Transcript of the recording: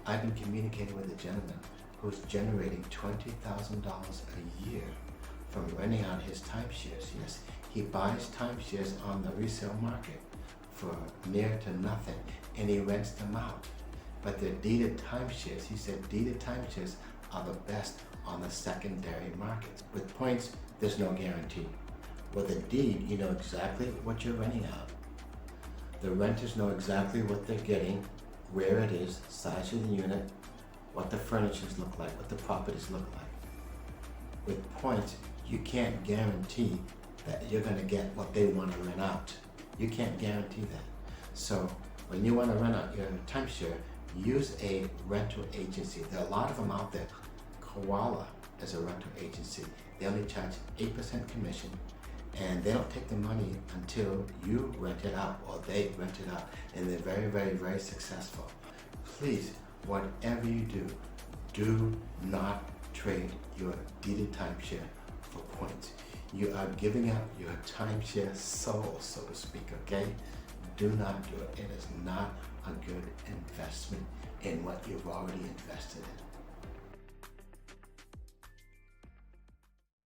I've been communicating with a gentleman who's generating $20,000 a year from renting out his timeshares. Yes, he buys timeshares on the resale market for near to nothing, and he rents them out. But the deeded timeshares, he said deeded timeshares are the best on the secondary markets. With points, there's no guarantee. With a deed, you know exactly what you're renting out. The renters know exactly what they're getting, where it is, size of the unit, what the furnitures look like, what the properties look like. With points, you can't guarantee that you're going to get what they want to rent out. You can't guarantee that. So when you want to rent out your timeshare, use a rental agency. There are a lot of them out there. Koala is a rental agency. They only charge 8% commission, and they don't take the money until you rent it out or they rent it out, and they're very, very, very successful. Please, whatever you do, do not trade your deeded timeshare for points. You are giving up your timeshare soul, so to speak, okay? Do not do it. It is not a good investment in what you've already invested in.